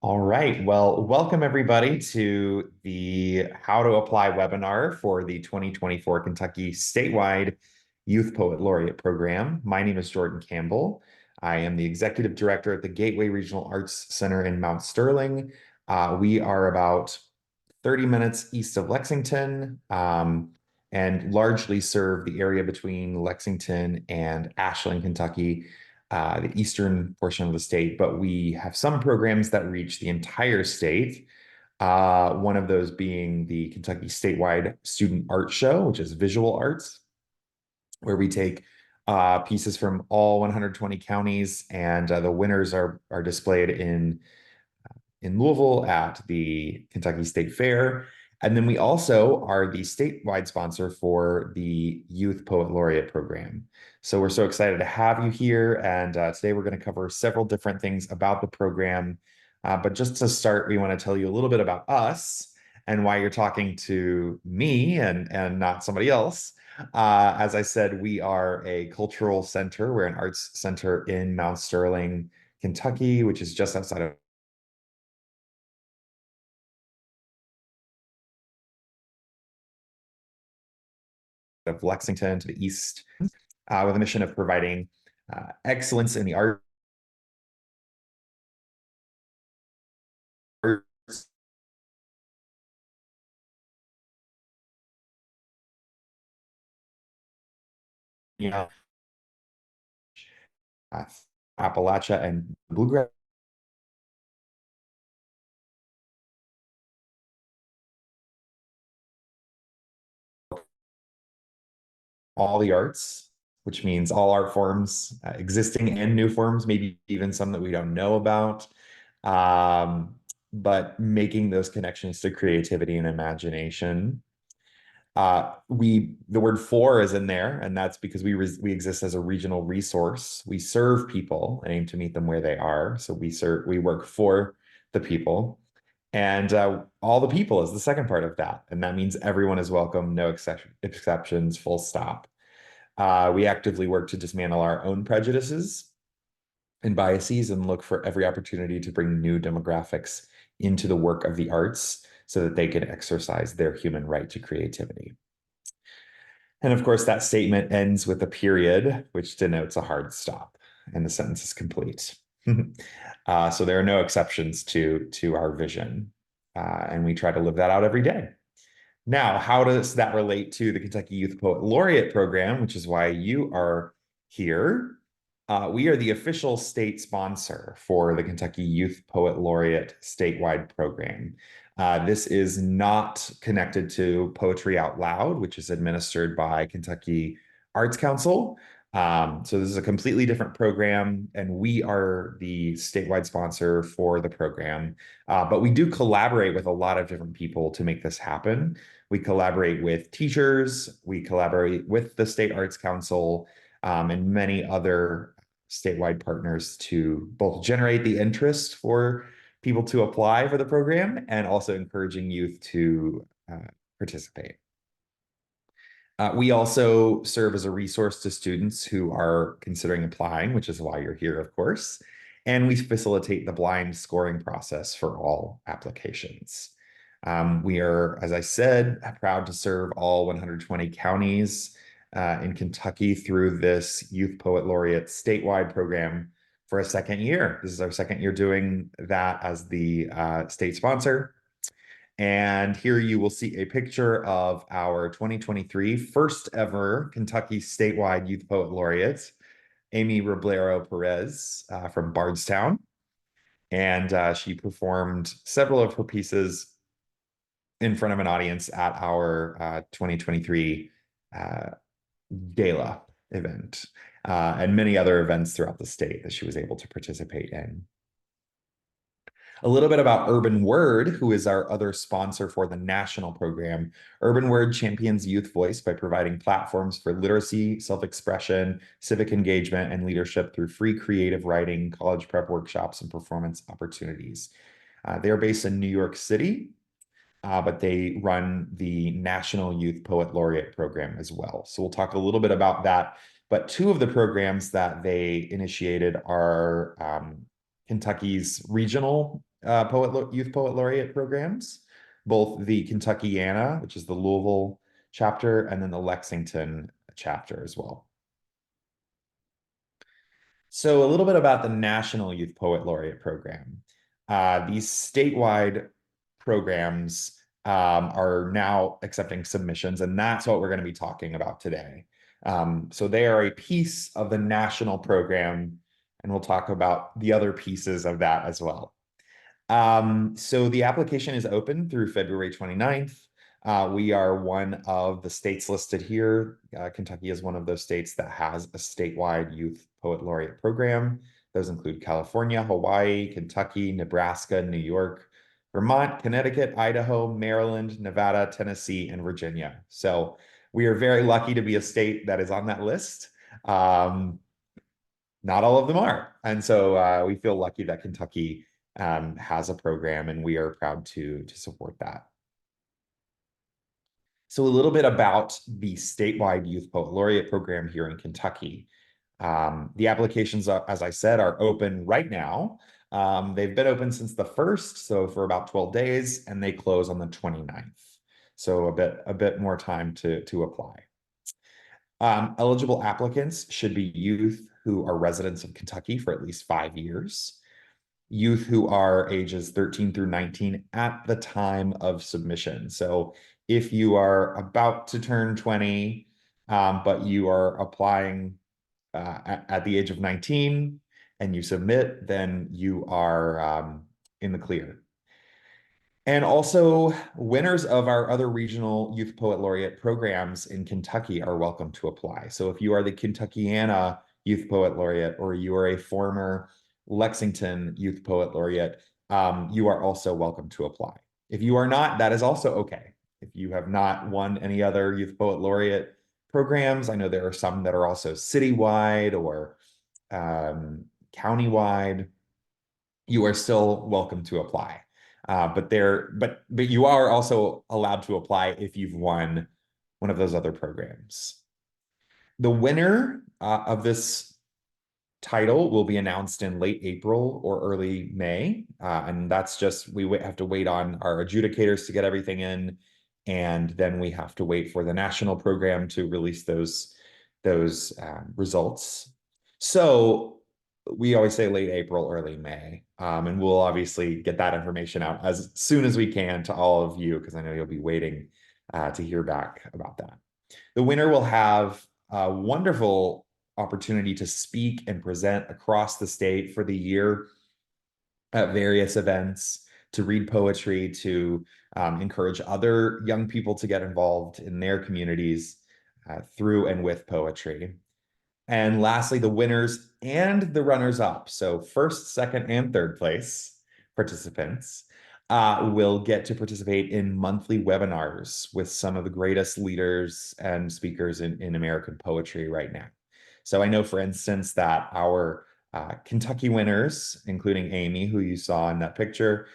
All right. Well, welcome everybody to the How to Apply webinar for the 2024 Kentucky Statewide Youth Poet Laureate Program. My name is Jordan Campbell. I am the Executive Director at the Gateway Regional Arts Center in Mount Sterling. We are about 30 minutes east of Lexington, and largely serve the area between Lexington and Ashland, Kentucky, the eastern portion of the state. But we have some programs that reach the entire state. One of those being the Kentucky Statewide Student Art Show, which is visual arts, where we take pieces from all 120 counties, and the winners are displayed in Louisville at the Kentucky State Fair. And then we also are the statewide sponsor for the Youth Poet Laureate program. So we're so excited to have you here. And today we're going to cover several different things about the program. But just to start, we want to tell you a little bit about us and why you're talking to me and not somebody else. As I said, we are a cultural center. We're an arts center in Mount Sterling, Kentucky, which is just outside of Lexington to the east, with a mission of providing excellence in the arts, you know, uh, Appalachia and bluegrass, all the arts, which means all art forms, existing and new forms, maybe even some that we don't know about. But making those connections to creativity and imagination. The word "for" is in there, and that's because we exist as a regional resource. We serve people and aim to meet them where they are. So we work for the people, and all the people is the second part of that, and that means everyone is welcome, no exceptions, full stop. We actively work to dismantle our own prejudices and biases and look for every opportunity to bring new demographics into the work of the arts so that they can exercise their human right to creativity. And of course, that statement ends with a period, which denotes a hard stop, and the sentence is complete. So there are no exceptions to our vision, and we try to live that out every day. Now, how does that relate to the Kentucky Youth Poet Laureate program, which is why you are here? We are the official state sponsor for the Kentucky Youth Poet Laureate statewide program. This is not connected to Poetry Out Loud, which is administered by Kentucky Arts Council. So this is a completely different program, and we are the statewide sponsor for the program. But we do collaborate with a lot of different people to make this happen. We collaborate with teachers, we collaborate with the State Arts Council, and many other statewide partners to both generate the interest for people to apply for the program and also encouraging youth to participate. We also serve as a resource to students who are considering applying, which is why you're here, of course. And we facilitate the blind scoring process for all applications. We are, as I said, proud to serve all 120 counties in Kentucky through this Youth Poet Laureate statewide program for a second year. This is our second year doing that as the state sponsor. And here you will see a picture of our 2023 first ever Kentucky statewide Youth Poet Laureate, Amy Roblero Perez from Bardstown. And she performed several of her pieces in front of an audience at our 2023 gala event, and many other events throughout the state that she was able to participate in. A little bit about Urban Word, who is our other sponsor for the national program. Urban Word champions youth voice by providing platforms for literacy, self-expression, civic engagement, and leadership through free creative writing, college prep workshops, and performance opportunities. They are based in New York City, but they run the National Youth Poet Laureate program as well. So we'll talk a little bit about that. But two of the programs that they initiated are Kentucky's regional Youth Poet Laureate programs, both the Kentuckiana, which is the Louisville chapter, and then the Lexington chapter as well. So a little bit about the National Youth Poet Laureate Program. These statewide programs are now accepting submissions, and that's what we're going to be talking about today. So they are a piece of the national program, and we'll talk about the other pieces of that as well. So the application is open through February 29th. We are one of the states listed here. Kentucky is one of those states that has a statewide youth poet laureate program. Those include California, Hawaii, Kentucky, Nebraska, New York, Vermont, Connecticut, Idaho, Maryland, Nevada, Tennessee, and Virginia. So we are very lucky to be a state that is on that list. Not all of them are. And so we feel lucky that Kentucky has a program, and we are proud to support that. So a little bit about the statewide Youth Poet Laureate program here in Kentucky. The applications, as I said, are open right now. They've been open since the 1st, so for about 12 days, and they close on the 29th. So a bit more time to apply. Eligible applicants should be youth who are residents of Kentucky for at least 5 years, youth who are ages 13 through 19 at the time of submission. So if you are about to turn 20, but you are applying at the age of 19 and you submit, then you are in the clear. And also, winners of our other regional Youth Poet Laureate programs in Kentucky are welcome to apply. So if you are the Kentuckiana Youth Poet Laureate, or you are a former Lexington Youth Poet Laureate, you are also welcome to apply. If you are not, that is also okay. If you have not won any other Youth Poet Laureate programs, I know there are some that are also citywide or countywide, you are still welcome to apply. But you are also allowed to apply if you've won one of those other programs. The winner of this title will be announced in late April or early May, and that's just we have to wait on our adjudicators to get everything in, and then we have to wait for the national program to release those results. So we always say late April, early May. And we'll obviously get that information out as soon as we can to all of you, because I know you'll be waiting to hear back about that. The winner will have a wonderful opportunity to speak and present across the state for the year at various events, to read poetry, to encourage other young people to get involved in their communities through and with poetry. And lastly, the winners and the runners-up, so first, second, and third place participants, will get to participate in monthly webinars with some of the greatest leaders and speakers in American poetry right now. So I know, for instance, that our Kentucky winners, including Amy, who you saw in that picture,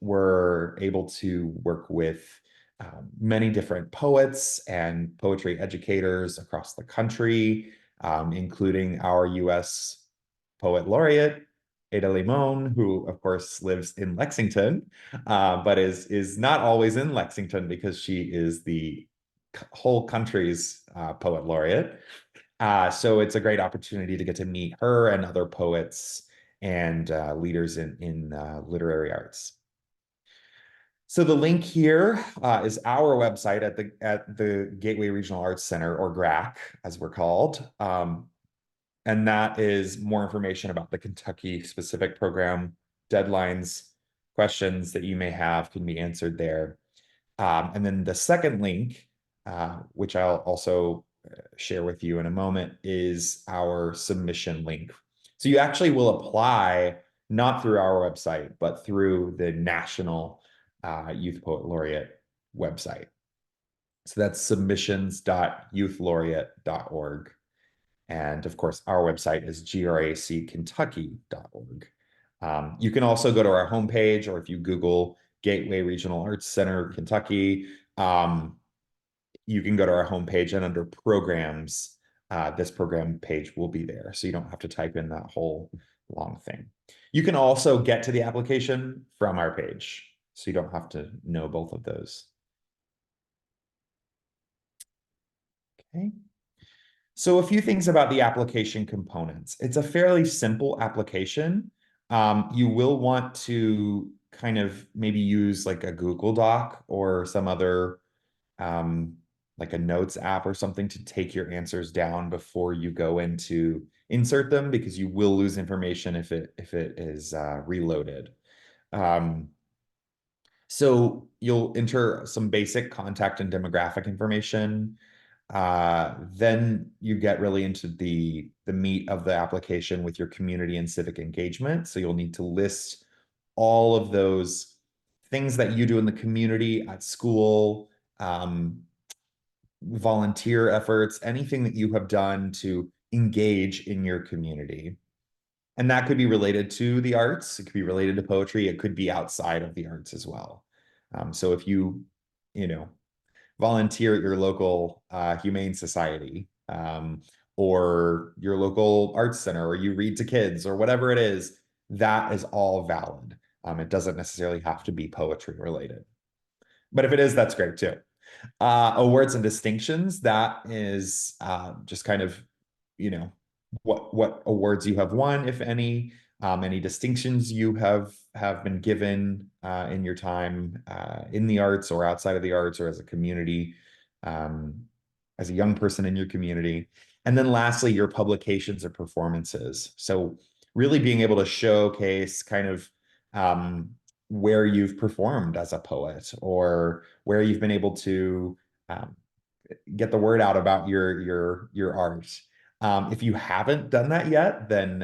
were able to work with many different poets and poetry educators across the country, including our U.S. Poet Laureate, Ada Limon, who of course lives in Lexington, but is not always in Lexington because she is the whole country's Poet Laureate. So it's a great opportunity to get to meet her and other poets and leaders in literary arts. So the link here is our website at the Gateway Regional Arts Center, or GRAC, as we're called. And that is more information about the Kentucky specific program, deadlines, questions that you may have can be answered there. And then the second link, which I'll also share with you in a moment, is our submission link. So you actually will apply not through our website, but through the National Youth Poet Laureate website. So that's submissions.youthlaureate.org. And of course, our website is grackentucky.org. You can also go to our homepage, or if you Google Gateway Regional Arts Center, Kentucky, you can go to our homepage, and under programs, this program page will be there. So you don't have to type in that whole long thing. You can also get to the application from our page, so you don't have to know both of those. Okay. So a few things about the application components. It's a fairly simple application. You will want to kind of maybe use like a Google Doc or some other um, like a notes app or something to take your answers down before you go in to insert them, because you will lose information if it is reloaded. Um, so you'll enter some basic contact and demographic information. Then you get really into the meat of the application with your community and civic engagement. So you'll need to list all of those things that you do in the community, at school, volunteer efforts, anything that you have done to engage in your community. And that could be related to the arts, it could be related to poetry, it could be outside of the arts as well. So if you know, volunteer at your local humane society, or your local arts center, or you read to kids, or whatever it is, that is all valid. It doesn't necessarily have to be poetry related. But if it is, that's great too. Awards and distinctions, that is just kind of, you know, what awards you have won, if any distinctions you have been given in your time in the arts or outside of the arts or as a community, um, as a young person in your community. And then lastly, your publications or performances. So really being able to showcase kind of where you've performed as a poet, or where you've been able to um, get the word out about your art. If you haven't done that yet, then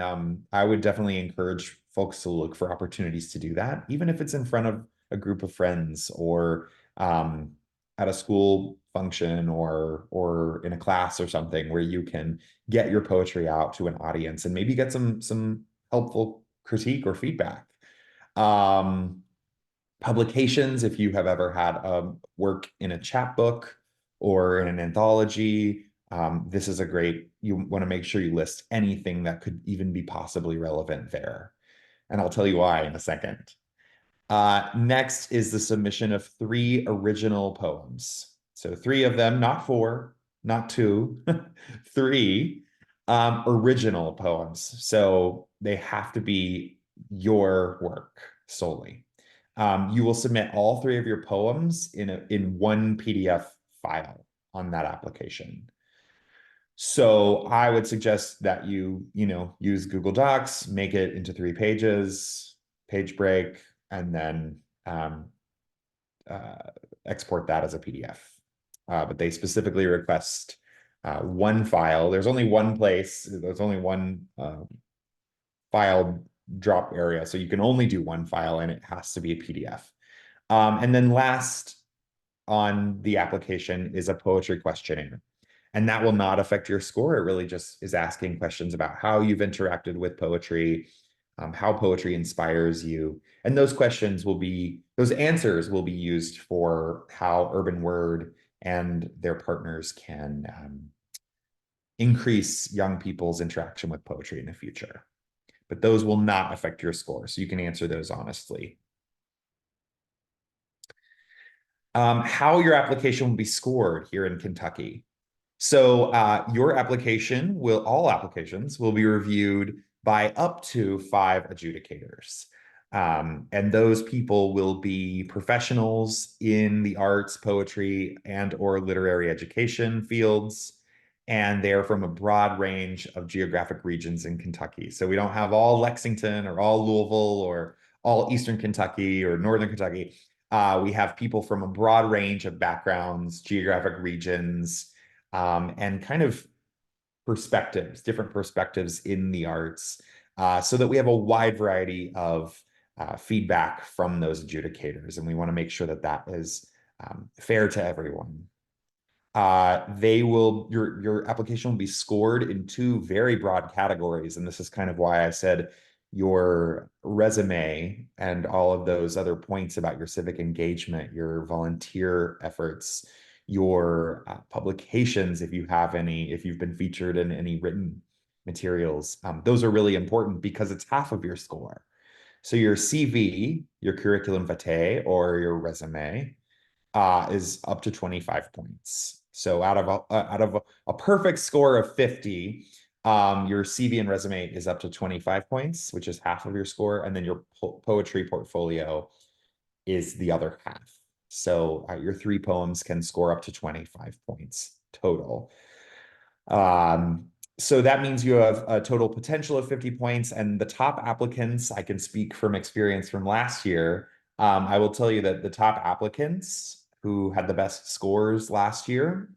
I would definitely encourage folks to look for opportunities to do that, even if it's in front of a group of friends, or um, at a school function, or in a class or something, where you can get your poetry out to an audience and maybe get some helpful critique or feedback. Um, Publications, if you have ever had work in a chapbook or in an anthology, this is a great, you want to make sure you list anything that could even be possibly relevant there. And I'll tell you why in a second. Next is the submission of 3 original poems. So 3 of them, not 4, not 2, 3 original poems. So they have to be your work solely. You will submit all 3 of your poems in one PDF file on that application. So I would suggest that you use Google Docs, make it into 3 pages, page break, and then uh, export that as a PDF. But they specifically request one file. There's only one place, there's only one file drop area. So you can only do one file, and it has to be a PDF. And then last on the application is a poetry questionnaire. And that will not affect your score. It really just is asking questions about how you've interacted with poetry, how poetry inspires you. And those answers will be used for how Urban Word and their partners can increase young people's interaction with poetry in the future. But those will not affect your score, so you can answer those honestly. How your application will be scored here in Kentucky. So all applications will be reviewed by up to 5 adjudicators. And those people will be professionals in the arts, poetry, and or literary education fields. And they're from a broad range of geographic regions in Kentucky. So we don't have all Lexington or all Louisville or all Eastern Kentucky or Northern Kentucky. We have people from a broad range of backgrounds, geographic regions, and kind of different perspectives in the arts, so that we have a wide variety of feedback from those adjudicators. And we want to make sure that that is fair to everyone. Your application will be scored in 2 very broad categories. And this is kind of why I said your resume and all of those other points about your civic engagement, your volunteer efforts, your publications, if you have any, if you've been featured in any written materials. Those are really important because it's half of your score. So your CV, your curriculum vitae, or your resume, is up to 25 points. So out of a perfect score of 50, your CV and resume is up to 25 points, which is half of your score, and then your poetry portfolio is the other half. So your three poems can score up to 25 points total. Um, so that means you have a total potential of 50 points, and the top applicants, I can speak from experience from last year. I will tell you that the top applicants who had the best scores last year,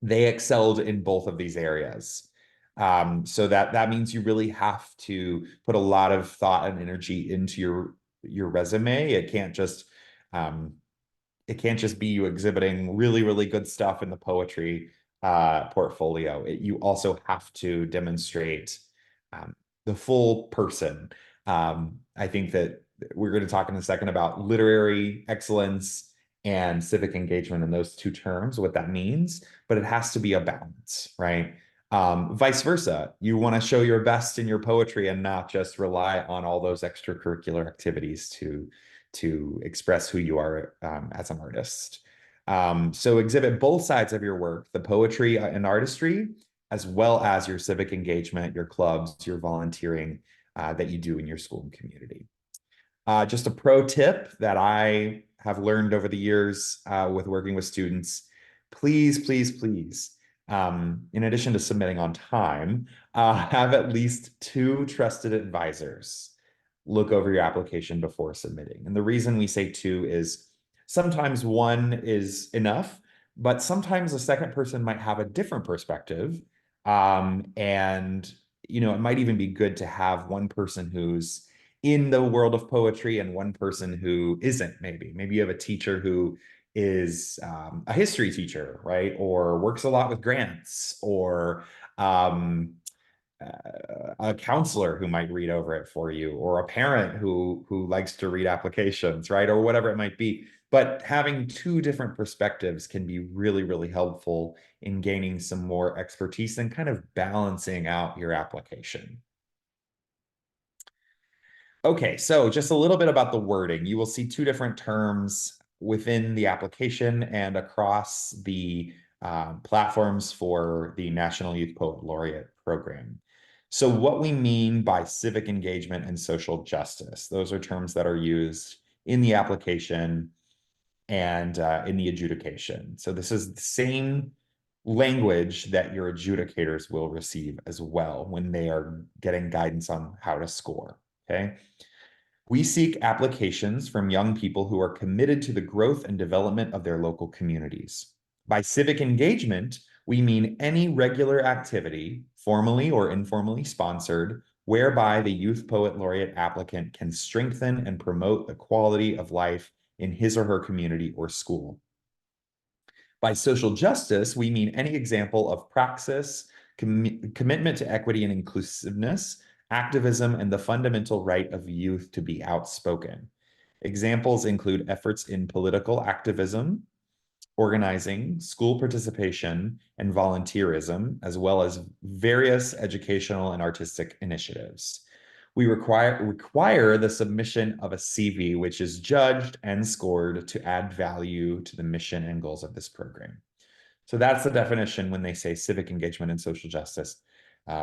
they excelled in both of these areas. So that means you really have to put a lot of thought and energy into your resume. Um, it can't just be you exhibiting really, really good stuff in the poetry portfolio. You also have to demonstrate um, the full person. I think that we're going to talk in a second about literary excellence and civic engagement in those two terms, what that means, but it has to be a balance, right? Vice versa, you want to show your best in your poetry and not just rely on all those extracurricular activities to express who you are as an artist. So exhibit both sides of your work, the poetry and artistry, as well as your civic engagement, your clubs, your volunteering that you do in your school and community. Just a pro tip that I have learned over the years with working with students, please, please, please, in addition to submitting on time, have at least two trusted advisors look over your application before submitting. And the reason we say two is sometimes one is enough, but sometimes a second person might have a different perspective. And, it might even be good to have one person who's in the world of poetry and one person who isn't, maybe. Maybe you have a teacher who is a history teacher, right? Or works a lot with grants, or um, a counselor who might read over it for you, or a parent who likes to read applications, right? Or whatever it might be. But having two different perspectives can be really, really helpful in gaining some more expertise and kind of balancing out your application. Okay, so just a little bit about the wording. You will see two different terms within the application and across the platforms for the National Youth Poet Laureate program. So what we mean by civic engagement and social justice, those are terms that are used in the application and in the adjudication. So this is the same language that your adjudicators will receive as well when they are getting guidance on how to score, okay? We seek applications from young people who are committed to the growth and development of their local communities. By civic engagement, we mean any regular activity, formally or informally sponsored, whereby the Youth Poet Laureate applicant can strengthen and promote the quality of life in his or her community or school. By social justice, we mean any example of praxis, commitment to equity and inclusiveness, activism, and the fundamental right of youth to be outspoken. Examples include efforts in political activism, organizing, school participation, and volunteerism, as well as various educational and artistic initiatives. We require the submission of a CV, which is judged and scored to add value to the mission and goals of this program. So that's the definition when they say civic engagement and social justice,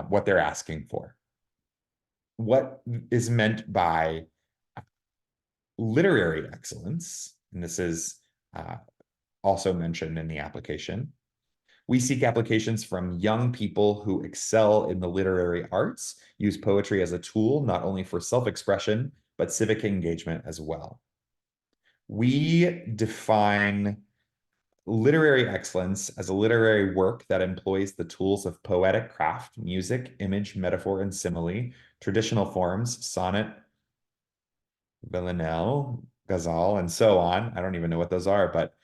what they're asking for. What is meant by literary excellence, and this is also mentioned in the application. We seek applications from young people who excel in the literary arts, use poetry as a tool, not only for self-expression, but civic engagement as well. We define literary excellence as a literary work that employs the tools of poetic craft, music, image, metaphor, and simile, traditional forms, sonnet, villanelle, ghazal, and so on. I don't even know what those are, but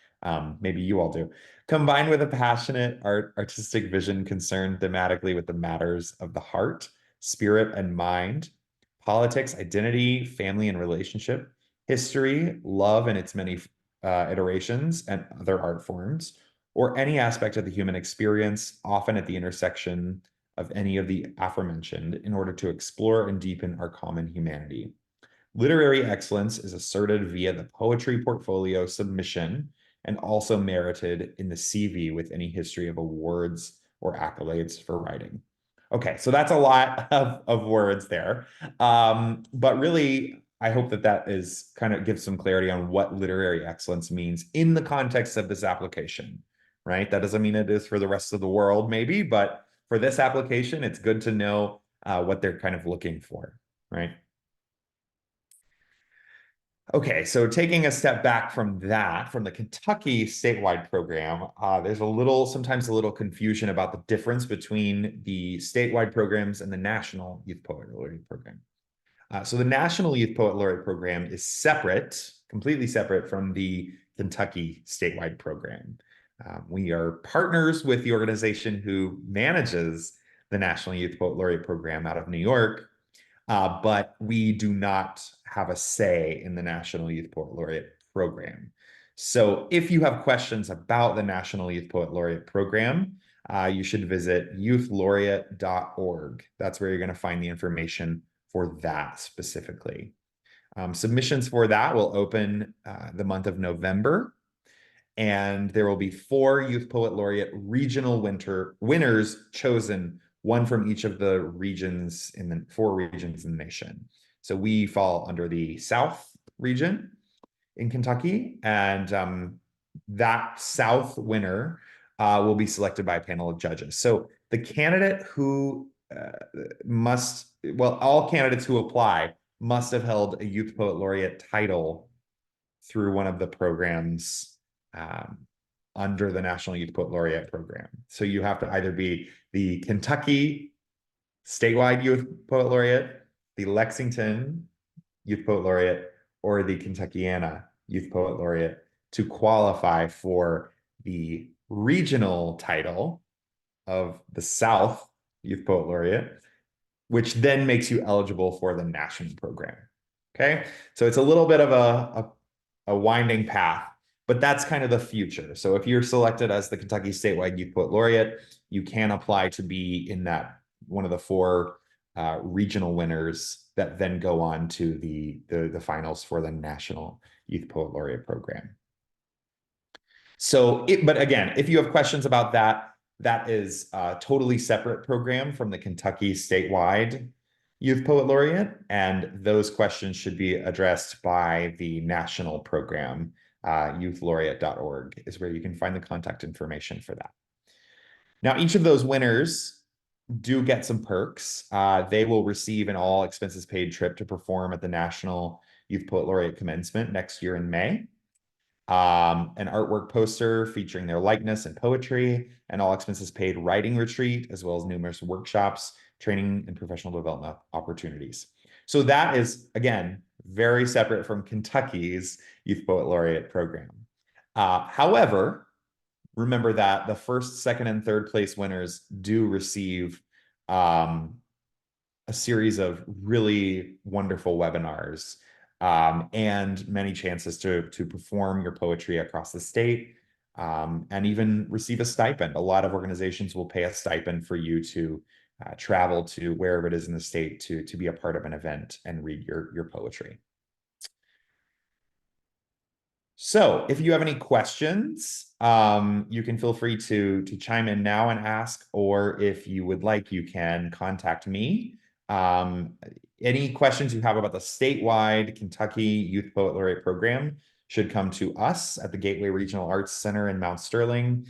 maybe you all do. Combined with a passionate artistic vision concerned thematically with the matters of the heart, spirit, and mind, politics, identity, family, and relationship, history, love and its many iterations, and other art forms, or any aspect of the human experience, often at the intersection of any of the aforementioned in order to explore and deepen our common humanity. Literary excellence is asserted via the poetry portfolio submission and also merited in the CV with any history of awards or accolades for writing. Okay, so that's a lot of words there. But really, I hope that that is kind of gives some clarity on what literary excellence means in the context of this application, right? That doesn't mean it is for the rest of the world, maybe, but for this application, it's good to know what they're kind of looking for, right? Okay, so taking a step back from that, from the Kentucky statewide program, there's sometimes a little confusion about the difference between the statewide programs and the National Youth Poet Laureate program. So the National Youth Poet Laureate program is separate, completely separate from the Kentucky statewide program. We are partners with the organization who manages the National Youth Poet Laureate program out of New York, but we do not have a say in the National Youth Poet Laureate program. So if you have questions about the National Youth Poet Laureate program, you should visit youthlaureate.org. That's where you're going to find the information for that specifically. Submissions for that will open the month of November, and there will be 4 Youth Poet Laureate regional winners chosen, one from each of the regions in the 4 regions in the nation. So we fall under the South region in Kentucky, and that South winner will be selected by a panel of judges. So the candidate who all candidates who apply must have held a Youth Poet Laureate title through one of the programs under the National Youth Poet Laureate program. So you have to either be the Kentucky statewide Youth Poet Laureate, the Lexington Youth Poet Laureate, or the Kentuckiana Youth Poet Laureate to qualify for the regional title of the South Youth Poet Laureate, which then makes you eligible for the national program. Okay, so it's a little bit of a winding path, but that's kind of the future. So if you're selected as the Kentucky statewide Youth Poet Laureate, you can apply to be in that one of the 4 regional winners that then go on to the finals for the National Youth Poet Laureate program. But again, if you have questions about that, that is a totally separate program from the Kentucky statewide Youth Poet Laureate, and those questions should be addressed by the national program. Youthlaureate.org is where you can find the contact information for that. Now, each of those winners do get some perks. They will receive an all expenses paid trip to perform at the National Youth Poet Laureate commencement next year in May. An artwork poster featuring their likeness and poetry, an all expenses paid writing retreat, as well as numerous workshops, training, and professional development opportunities. So that is, again, very separate from Kentucky's Youth Poet Laureate program. However, remember that the first, second, and third place winners do receive a series of really wonderful webinars and many chances to perform your poetry across the state, and even receive a stipend. A lot of organizations will pay a stipend for you to travel to wherever it is in the state to be a part of an event and read your poetry. So if you have any questions, you can feel free to chime in now and ask, or if you would like, you can contact me. Any questions you have about the statewide Kentucky Youth Poet Laureate program should come to us at the Gateway Regional Arts Center in Mount Sterling.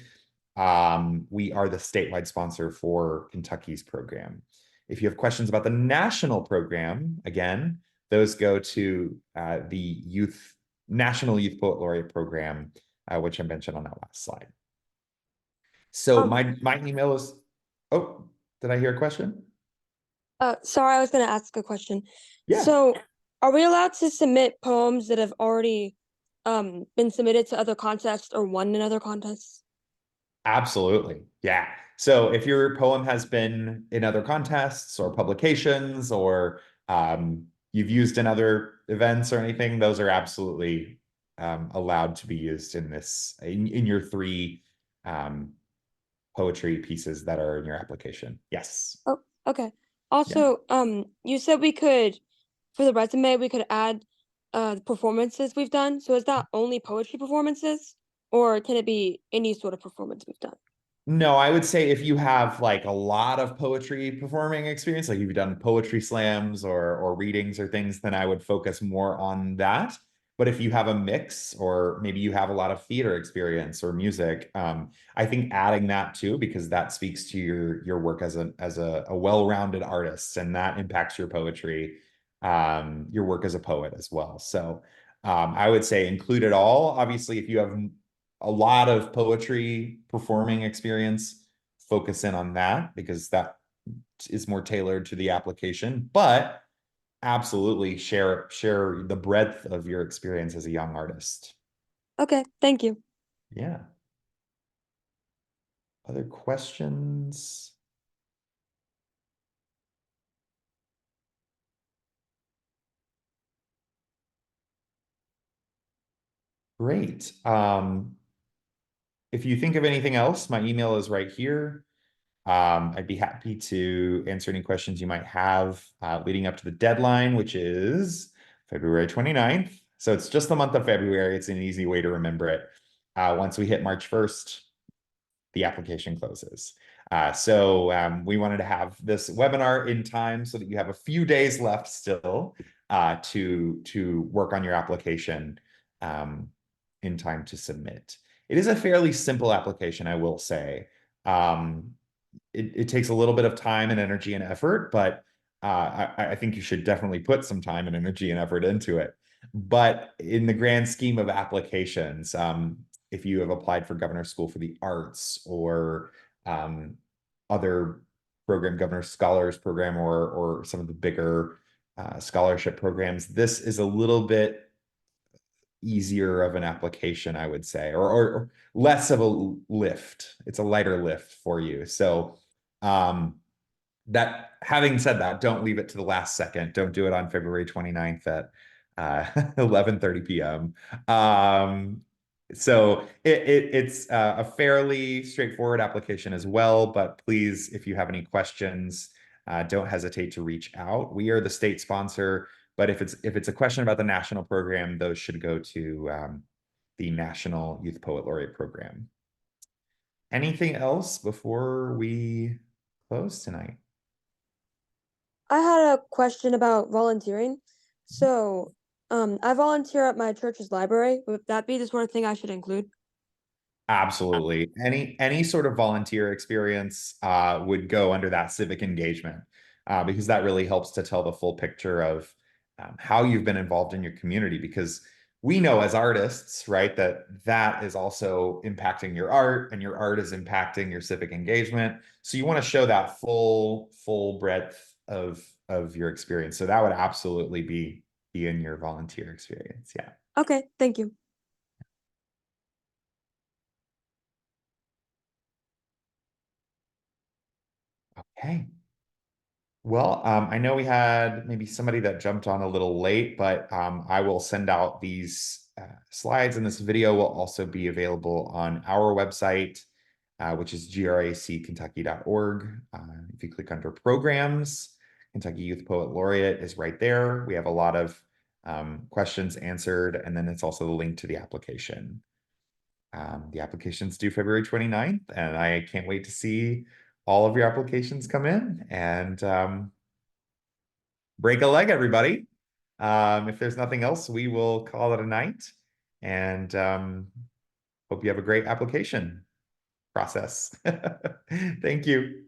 We are the statewide sponsor for Kentucky's program. If you have questions about the national program, again, those go to the National Youth Poet Laureate program, which I mentioned on that last slide. So my email is, oh, did I hear a question? Sorry, I was going to ask a question. Yeah. So, are we allowed to submit poems that have already been submitted to other contests or won in other contests? Absolutely. Yeah. So if your poem has been in other contests or publications, or you've used in other events or anything, those are absolutely allowed to be used in this in your 3 poetry pieces that are in your application. Yes. Oh, okay. Yeah. Also, you said we could, for the resume, we could add the performances we've done. So is that only poetry performances, or can it be any sort of performance we've done? No, I would say if you have like a lot of poetry performing experience, like you've done poetry slams or readings or things, then I would focus more on that. But if you have a mix, or maybe you have a lot of theater experience or music, I think adding that too, because that speaks to your work as a well-rounded artist, and that impacts your poetry, your work as a poet as well. So I would say include it all. Obviously, if you have a lot of poetry performing experience, focus in on that because that is more tailored to the application. But absolutely share the breadth of your experience as a young artist. Okay, thank you. Yeah. Other questions? Great. If you think of anything else, my email is right here. I'd be happy to answer any questions you might have leading up to the deadline, which is February 29th. So it's just the month of February. It's an easy way to remember it. Once we hit March 1st, the application closes. We wanted to have this webinar in time so that you have a few days left still to work on your application in time to submit. It is a fairly simple application, I will say. Um, it takes a little bit of time and energy and effort, but I think you should definitely put some time and energy and effort into it. But in the grand scheme of applications, if you have applied for Governor School for the Arts or um, other program, Governor Scholars Program, or some of the bigger scholarship programs, this is a little bit easier of an application, I would say, or less of a lift. It's a lighter lift for you. So that having said that, don't leave it to the last second. Don't do it on February 29th at 11:30 p.m. It's a fairly straightforward application as well, but please, if you have any questions, don't hesitate to reach out. We are the state sponsor, but if it's a question about the national program, those should go to the National Youth Poet Laureate Program. Anything else before we close tonight? I had a question about volunteering. So, I volunteer at my church's library. Would that be the sort of thing I should include? Absolutely. Any sort of volunteer experience would go under that civic engagement because that really helps to tell the full picture of how you've been involved in your community. Because we know as artists, right, that is also impacting your art, and your art is impacting your civic engagement. So you want to show that full breadth of your experience. So that would absolutely be in your volunteer experience. Yeah. Okay, thank you. Okay. Well, I know we had maybe somebody that jumped on a little late, but I will send out these slides, and this video will also be available on our website, which is grackentucky.org. If you click under programs, Kentucky Youth Poet Laureate is right there. We have a lot of questions answered, and then it's also the link to the application. The application's due February 29th, and I can't wait to see all of your applications come in. And break a leg, everybody. If there's nothing else, we will call it a night. And hope you have a great application process. Thank you.